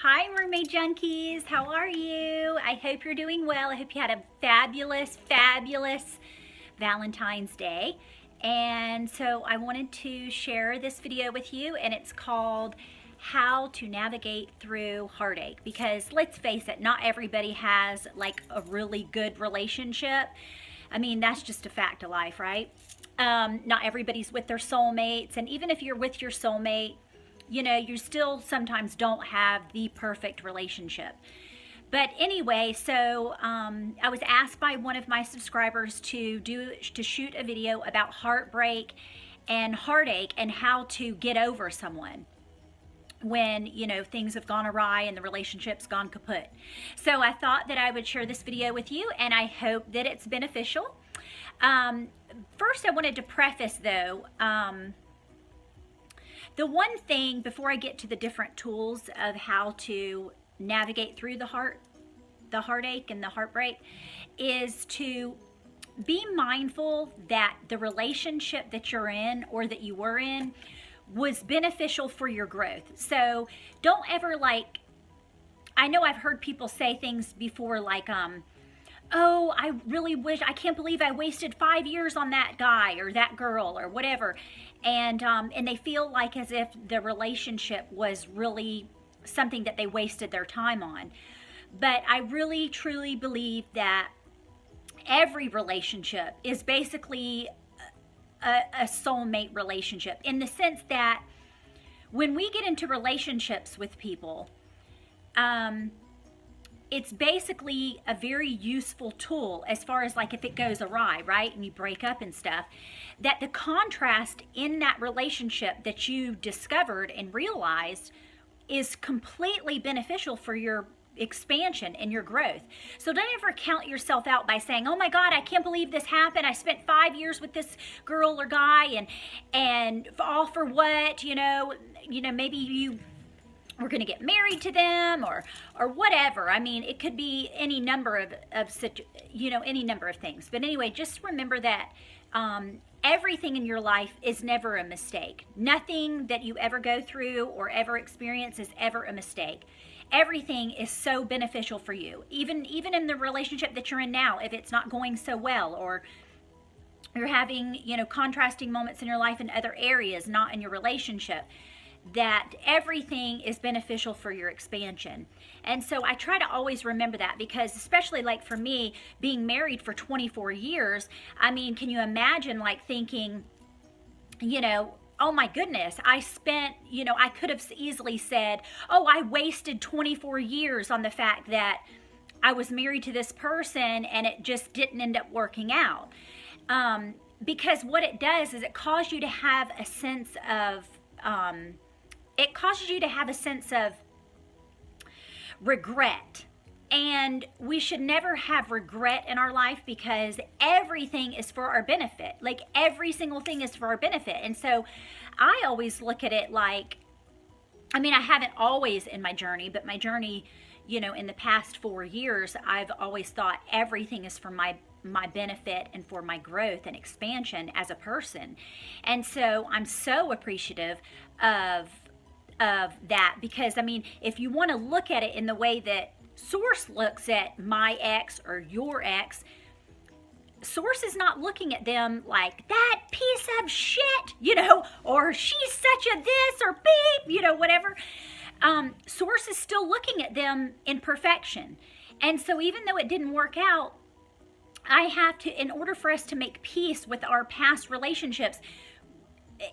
Hi, Mermaid Junkies. How are you? I hope you're doing well. I hope you had a fabulous, fabulous Valentine's Day. And so I wanted to share this video with you, and it's called How to Navigate Through Heartache. Because let's face it, not everybody has like a really good relationship. I mean, that's just a fact of life, right? Not everybody's with their soulmates. And even if you're with your soulmate, you know, you still sometimes don't have the perfect relationship. But anyway, so I was asked by one of my subscribers to shoot a video about heartbreak and heartache and how to get over someone when, you know, things have gone awry and the relationship's gone kaput. So I thought that I would share this video with you, and I hope that it's beneficial. First, I wanted to preface though, the one thing before I get to the different tools of how to navigate through the heartache and the heartbreak, is to be mindful that the relationship that you're in or that you were in was beneficial for your growth. So don't ever I know I've heard people say things before like, oh, I can't believe I wasted 5 years on that guy or that girl or whatever. And they feel like as if the relationship was really something that they wasted their time on. But I really, truly believe that every relationship is basically a soulmate relationship, in the sense that when we get into relationships with people, it's basically a very useful tool as far as like if it goes awry, right? And you break up and stuff, that the contrast in that relationship that you discovered and realized is completely beneficial for your expansion and your growth. So don't ever count yourself out by saying, oh my God, I can't believe this happened. I spent 5 years with this girl or guy and all for what, you know, maybe you we're going to get married to them or whatever. I mean, it could be any number of any number of things. But anyway, just remember that everything in your life is never a mistake. Nothing that you ever go through or ever experience is ever a mistake. Everything is so beneficial for you. Even in the relationship that you're in now, if it's not going so well, or you're having, contrasting moments in your life in other areas, not in your relationship, that everything is beneficial for your expansion. And so I try to always remember that, because especially like for me, being married for 24 years, I mean, can you imagine like thinking, oh my goodness, I spent, I could have easily said, oh, I wasted 24 years on the fact that I was married to this person and it just didn't end up working out. Because what it does is it causes you to have a sense of, regret. And we should never have regret in our life, because everything is for our benefit. Like every single thing is for our benefit. And so I always look at it like, I mean, I haven't always in my journey, but my journey, in the past 4 years, I've always thought everything is for my benefit and for my growth and expansion as a person. And so I'm so appreciative of that, because I mean, if you want to look at it in the way that Source looks at my ex or your ex, Source is not looking at them like that piece of shit, or she's such a this or beep, whatever. Source is still looking at them in perfection. And so even though it didn't work out, I have to, in order for us to make peace with our past relationships,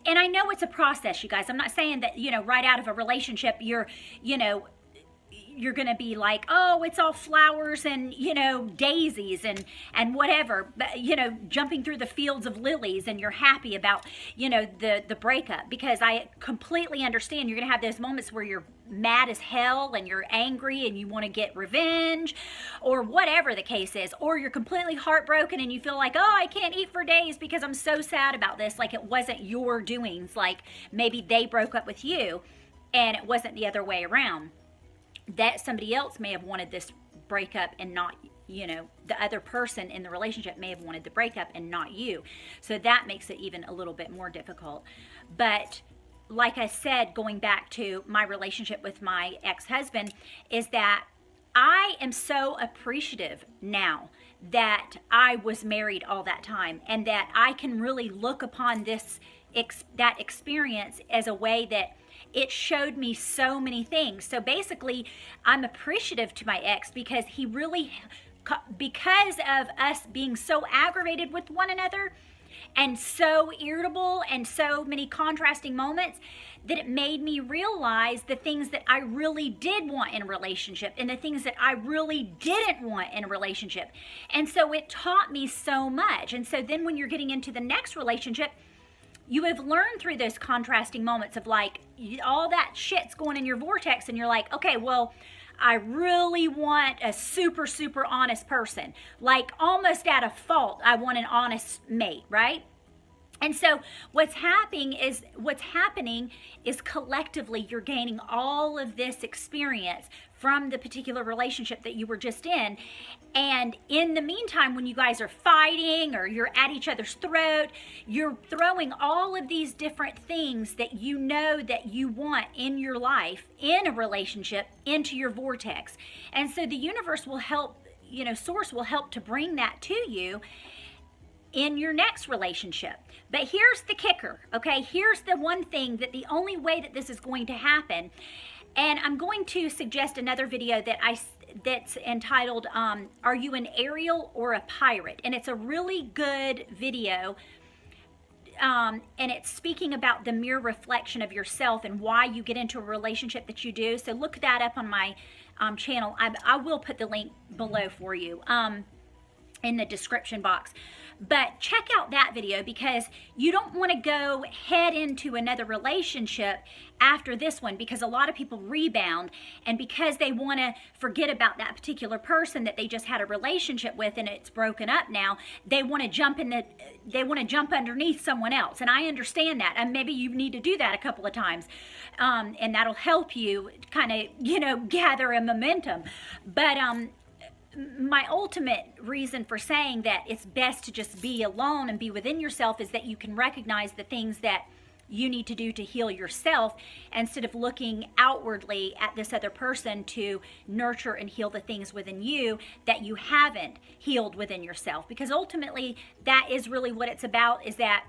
and I know it's a process, you guys. I'm not saying that, right out of a relationship, you're going to be like, oh, it's all flowers and, daisies and whatever, but, jumping through the fields of lilies and you're happy about, the breakup. Because I completely understand you're going to have those moments where you're mad as hell and you're angry and you want to get revenge or whatever the case is, or you're completely heartbroken and you feel like, oh, I can't eat for days because I'm so sad about this. Like it wasn't your doings. Like maybe they broke up with you and it wasn't the other way around. That somebody else may have wanted this breakup and not, the other person in the relationship may have wanted the breakup and not you. So that makes it even a little bit more difficult. But like I said, going back to my relationship with my ex-husband, is that I am so appreciative now that I was married all that time, and that I can really look upon that experience as a way that it showed me so many things. So basically, I'm appreciative to my ex because he really, because of us being so aggravated with one another and so irritable and so many contrasting moments, that it made me realize the things that I really did want in a relationship and the things that I really didn't want in a relationship. And so it taught me so much. And so then when you're getting into the next relationship, you have learned through those contrasting moments of like all that shit's going in your vortex, and you're like, okay, well, I really want a super, super honest person. Like almost out of fault, I want an honest mate, right? And so what's happening is collectively you're gaining all of this experience from the particular relationship that you were just in. And in the meantime, when you guys are fighting or you're at each other's throat, you're throwing all of these different things that you know that you want in your life, in a relationship, into your vortex. And so the universe will help, Source will help to bring that to you in your next relationship. But here's the kicker, okay? Here's the one thing, that the only way that this is going to happen, and I'm going to suggest another video that's entitled, Are You an Ariel or a Pirate? And it's a really good video, and it's speaking about the mirror reflection of yourself and why you get into a relationship that you do. So look that up on my channel. I will put the link below for you in the description box. But check out that video, because you don't want to go head into another relationship after this one, because a lot of people rebound, and because they want to forget about that particular person that they just had a relationship with and it's broken up now, they want to jump underneath someone else. And I understand that, and maybe you need to do that a couple of times, and that'll help you kind of gather a momentum. But my ultimate reason for saying that it's best to just be alone and be within yourself is that you can recognize the things that you need to do to heal yourself, instead of looking outwardly at this other person to nurture and heal the things within you that you haven't healed within yourself. Because ultimately, that is really what it's about, is that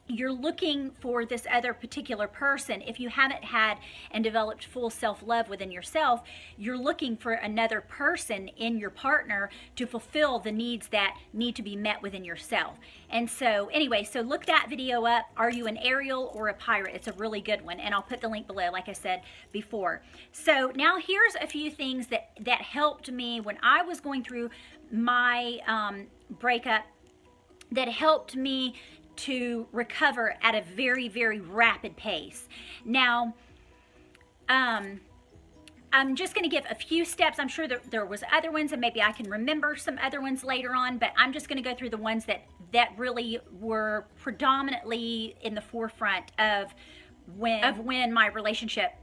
you're looking for this other particular person. If you haven't had and developed full self-love within yourself, you're looking for another person in your partner to fulfill the needs that need to be met within yourself. And so anyway, so look that video up, Are You an Ariel or a Pirate? It's a really good one, and I'll put the link below, like I said before. So now here's a few things that helped me when I was going through my breakup, that helped me to recover at a very, very rapid pace. Now, I'm just going to give a few steps. I'm sure there was other ones, and maybe I can remember some other ones later on, but I'm just going to go through the ones that really were predominantly in the forefront of when my relationship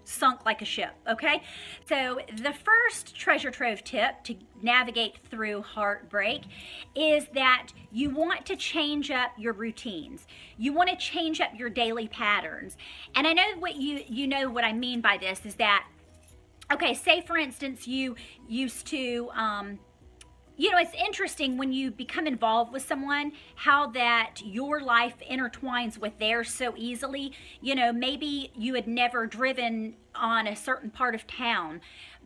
sunk like a ship, okay? So the first treasure trove tip to navigate through heartbreak is that you want to change up your routines. You want to change up your daily patterns. And I know what you know what I mean by this is that, okay, say for instance, you used to, it's interesting when you become involved with someone, how that your life intertwines with theirs so easily. Maybe you had never driven on a certain part of town,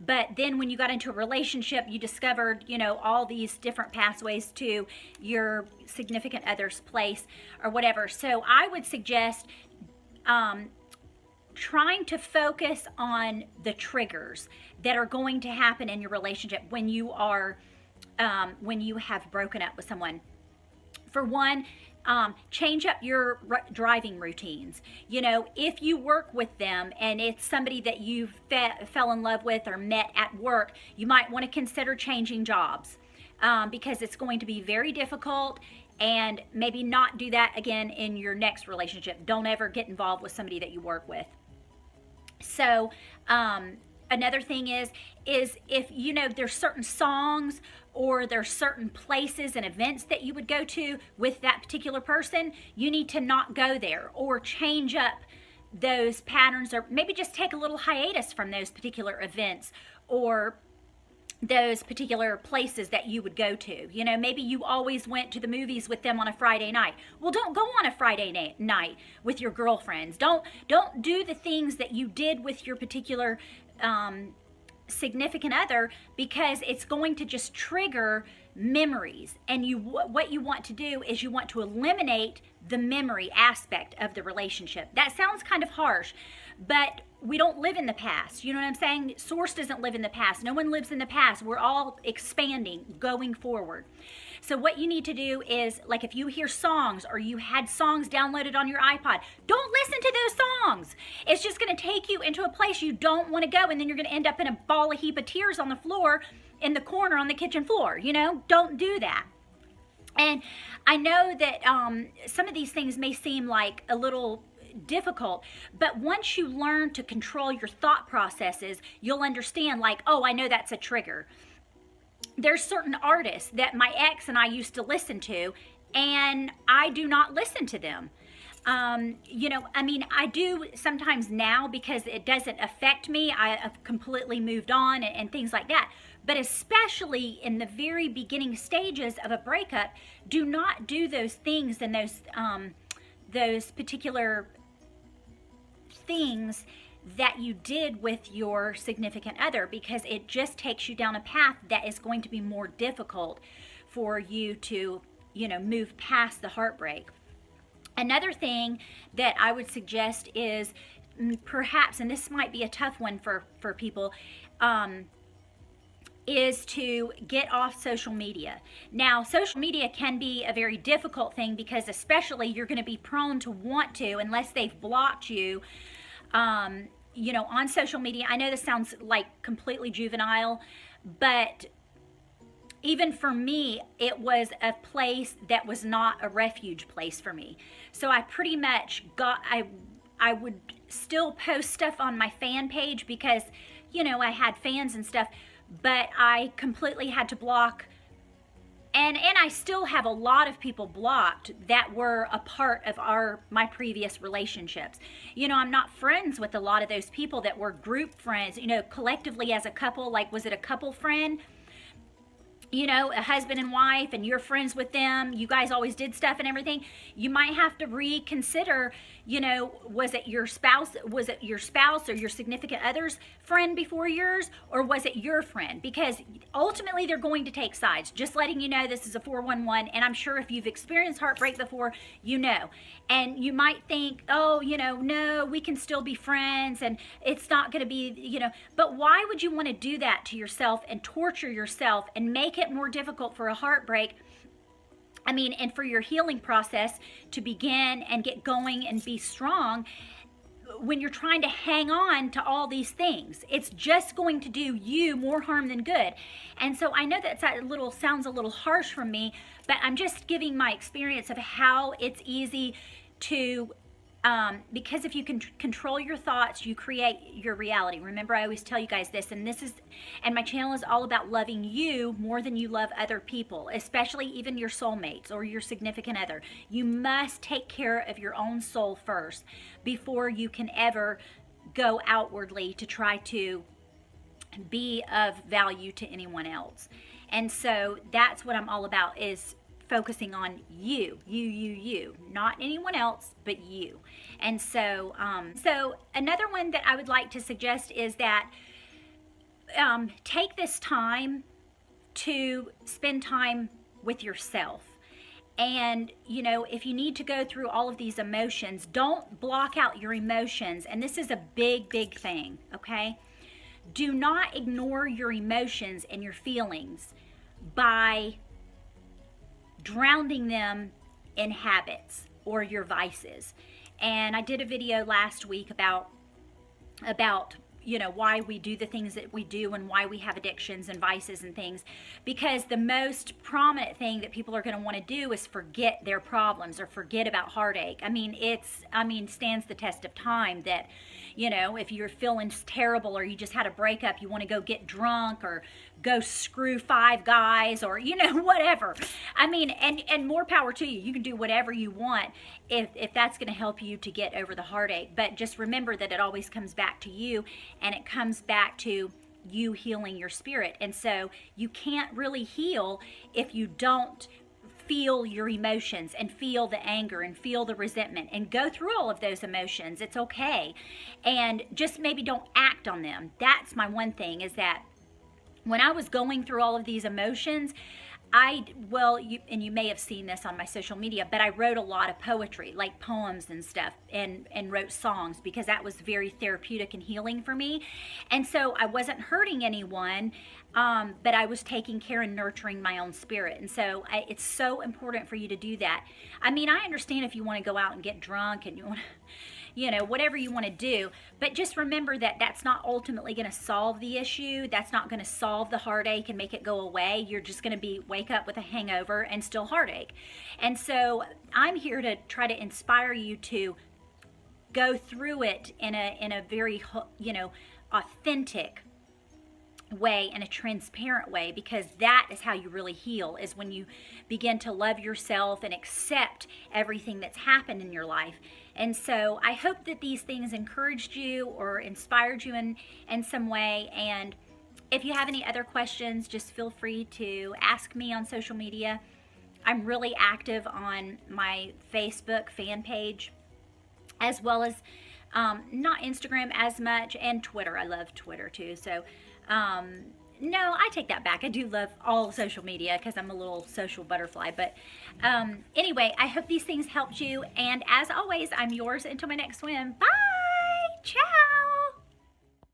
but then when you got into a relationship, you discovered, all these different pathways to your significant other's place or whatever. So I would suggest trying to focus on the triggers that are going to happen in your relationship when you have broken up with someone. For one, change up your driving routines. If you work with them and it's somebody that you fell in love with or met at work, you might want to consider changing jobs, because it's going to be very difficult, and maybe not do that again in your next relationship. Don't ever get involved with somebody that you work with. So Another thing is if you know there's certain songs or there's certain places and events that you would go to with that particular person, you need to not go there or change up those patterns, or maybe just take a little hiatus from those particular events or those particular places that you would go to. You know, maybe you always went to the movies with them on a Friday night. Well, don't go on a Friday night with your girlfriends. Don't do the things that you did with your particular significant other, because it's going to just trigger memories. And what you want to do is you want to eliminate the memory aspect of the relationship. That sounds kind of harsh, but we don't live in the past. You know what I'm saying? Source doesn't live in the past. No one lives in the past. We're all expanding, going forward. So what you need to do is, like, if you hear songs or you had songs downloaded on your iPod, don't listen to those songs. It's just going to take you into a place you don't want to go, and then you're going to end up in a ball of heap of tears on the floor in the corner on the kitchen floor. You know, don't do that. And I know that some of these things may seem like a little difficult, but once you learn to control your thought processes, you'll understand, like, oh, I know that's a trigger. There's certain artists that my ex and I used to listen to, and I do not listen to them. You know, I mean, I do sometimes now because it doesn't affect me. I've completely moved on and things like that. But especially in the very beginning stages of a breakup, do not do those things and those particular things that you did with your significant other, because it just takes you down a path that is going to be more difficult for you to, you know, move past the heartbreak. Another thing that I would suggest is perhaps, and this might be a tough one for people, is to get off social media. Now, social media can be a very difficult thing, because especially you're going to be prone to want to, unless they've blocked you, you know, on social media. I know this sounds like completely juvenile, but even for me, it was a place that was not a refuge place for me. So I pretty much I would still post stuff on my fan page because, you know, I had fans and stuff, but I completely had to block. And I still have a lot of people blocked that were a part of my previous relationships. You know, I'm not friends with a lot of those people that were group friends, you know, collectively as a couple. Like, was it a couple friend? You know, a husband and wife, and you're friends with them, you guys always did stuff and everything. You might have to reconsider, you know, was it your spouse or your significant other's friend before yours, or was it your friend? Because ultimately they're going to take sides. Just letting you know, this is a 411, and I'm sure if you've experienced heartbreak before, you know. And you might think, oh, you know, no, we can still be friends, and it's not going to be, you know, but why would you want to do that to yourself and torture yourself and make it more difficult for a heartbreak? I mean, and for your healing process to begin and get going and be strong, when you're trying to hang on to all these things, it's just going to do you more harm than good. And so I know that sounds a little harsh from me, but I'm just giving my experience of how it's easy to, because if you can control your thoughts, you create your reality. Remember, I always tell you guys this, and my channel is all about loving you more than you love other people, especially even your soulmates or your significant other. You must take care of your own soul first before you can ever go outwardly to try to be of value to anyone else. And so that's what I'm all about, is focusing on you, not anyone else, but you. And so, so another one that I would like to suggest is that take this time to spend time with yourself. And, you know, if you need to go through all of these emotions, don't block out your emotions. And this is a big, big thing, okay? Do not ignore your emotions and your feelings by drowning them in habits or your vices. And I did a video last week about why we do the things that we do and why we have addictions and vices and things, because the most prominent thing that people are going to want to do is forget their problems or forget about heartache. I mean, stands the test of time that, if you're feeling terrible or you just had a breakup, you want to go get drunk or go screw 5 guys or, whatever. I mean, and more power to you. You can do whatever you want if that's going to help you to get over the heartache. But just remember that it always comes back to you, and it comes back to you healing your spirit. And so you can't really heal if you don't feel your emotions and feel the anger and feel the resentment and go through all of those emotions. It's okay. And just maybe don't act on them. That's my one thing, is that when I was going through all of these emotions, you may have seen this on my social media, but I wrote a lot of poetry, like poems and stuff, and wrote songs, because that was very therapeutic and healing for me. And so I wasn't hurting anyone, but I was taking care and nurturing my own spirit. And so it's so important for you to do that. I mean, I understand if you want to go out and get drunk and you want to, whatever you want to do. But just remember that that's not ultimately going to solve the issue. That's not going to solve the heartache and make it go away. You're just going to wake up with a hangover and still heartache. And so I'm here to try to inspire you to go through it in a very, authentic way, in a transparent way, because that is how you really heal, is when you begin to love yourself and accept everything that's happened in your life. And so I hope that these things encouraged you or inspired you in some way. And if you have any other questions, just feel free to ask me on social media. I'm really active on my Facebook fan page, as well as not Instagram as much, and Twitter. I love Twitter too. So no, I take that back. I do love all social media because I'm a little social butterfly. But anyway, I hope these things helped you. And as always, I'm yours until my next swim. Bye. Ciao.